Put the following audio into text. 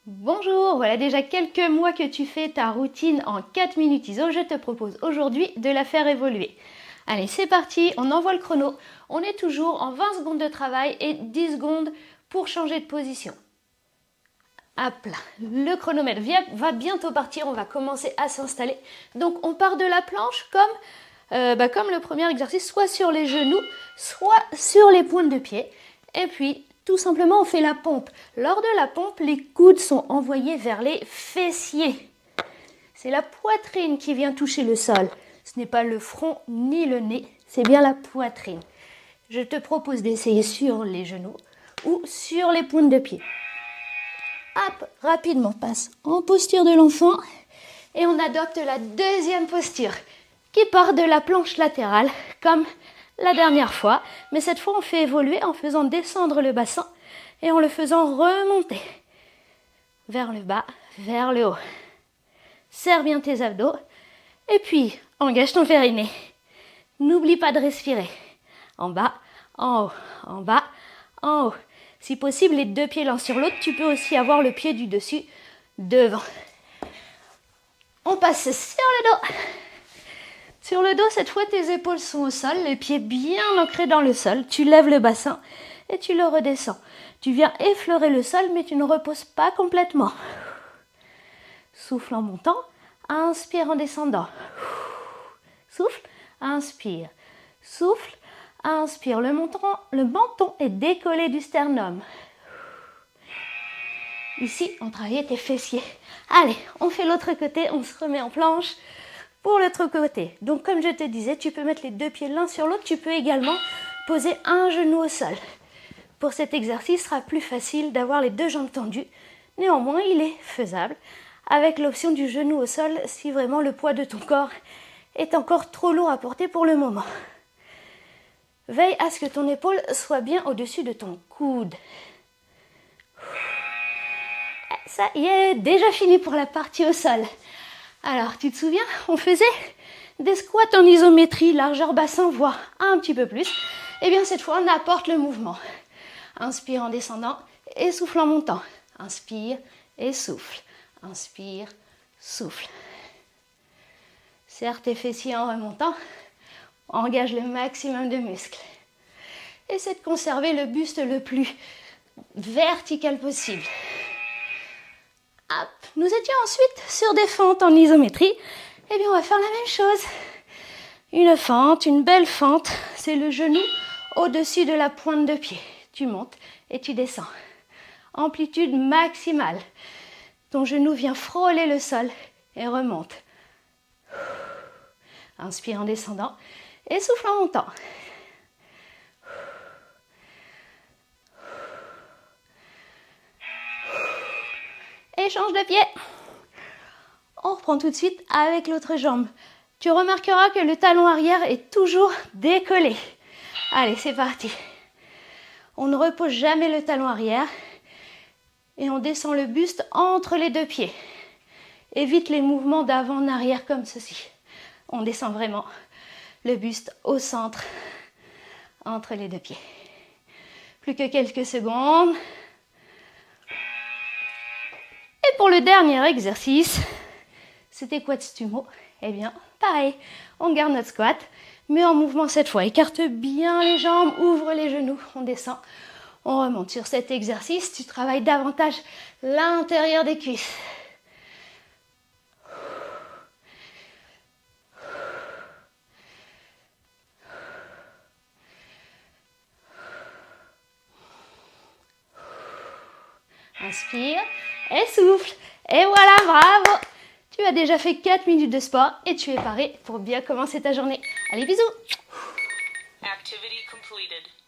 Bonjour, voilà déjà quelques mois que tu fais ta routine en 4 minutes ISO. Je te propose aujourd'hui de la faire évoluer. Allez, c'est parti, on envoie le chrono. On est toujours en 20 secondes de travail et 10 secondes pour changer de position. Hop là, le chronomètre va bientôt partir, on va commencer à s'installer. Donc on part de la planche comme le premier exercice, soit sur les genoux, soit sur les pointes de pied. Et puis tout simplement on fait la pompe. Lors de la pompe, les coudes sont envoyés vers les fessiers. C'est la poitrine qui vient toucher le sol. Ce n'est pas le front ni le nez, c'est bien la poitrine. Je te propose d'essayer sur les genoux ou sur les pointes de pied. Hop, rapidement, passe en posture de l'enfant et on adopte la deuxième posture qui part de la planche latérale comme la dernière fois. Mais cette fois, on fait évoluer en faisant descendre le bassin et en le faisant remonter vers le bas, vers le haut. Serre bien tes abdos et puis engage ton périnée. N'oublie pas de respirer. En bas, en haut, en bas, en haut. Si possible, les deux pieds l'un sur l'autre. Tu peux aussi avoir le pied du dessus devant. On passe sur le dos. Sur le dos, cette fois, tes épaules sont au sol, les pieds bien ancrés dans le sol. Tu lèves le bassin et tu le redescends. Tu viens effleurer le sol, mais tu ne reposes pas complètement. Souffle en montant, inspire en descendant. Souffle, inspire. Souffle, inspire. Le menton est décollé du sternum. Ici, on travaille tes fessiers. Allez, on fait l'autre côté, on se remet en planche pour l'autre côté. Donc, comme je te disais, tu peux mettre les deux pieds l'un sur l'autre. Tu peux également poser un genou au sol. Pour cet exercice, il sera plus facile d'avoir les deux jambes tendues. Néanmoins, il est faisable avec l'option du genou au sol si vraiment le poids de ton corps est encore trop lourd à porter pour le moment. Veille à ce que ton épaule soit bien au-dessus de ton coude. Ça y est, déjà fini pour la partie au sol. Alors, tu te souviens, on faisait des squats en isométrie, largeur bassin, voire un petit peu plus. Et bien cette fois, on apporte le mouvement. Inspire en descendant et souffle en montant. Inspire et souffle. Inspire, souffle. Serre tes fessiers en remontant. Engage le maximum de muscles. Essaie de conserver le buste le plus vertical possible. Hop. Nous étions ensuite sur des fentes en isométrie. Eh bien, on va faire la même chose. Une fente, une belle fente. C'est le genou au-dessus de la pointe de pied. Tu montes et tu descends. Amplitude maximale. Ton genou vient frôler le sol et remonte. Inspire en descendant et souffle en montant. Et change de pied. On reprend tout de suite avec l'autre jambe. Tu remarqueras que le talon arrière est toujours décollé. Allez, c'est parti. On ne repose jamais le talon arrière et on descend le buste entre les deux pieds. Évite les mouvements d'avant en arrière comme ceci. On descend vraiment le buste au centre entre les deux pieds. Plus que quelques secondes. Et pour le dernier exercice, c'était quad sumo. Eh bien, pareil, on garde notre squat, mais en mouvement cette fois. Écarte bien les jambes, ouvre les genoux, on descend, on remonte. Sur cet exercice, tu travailles davantage l'intérieur des cuisses. Inspire et souffle. Et voilà, bravo! Tu as déjà fait 4 minutes de sport et tu es paré pour bien commencer ta journée. Allez, bisous!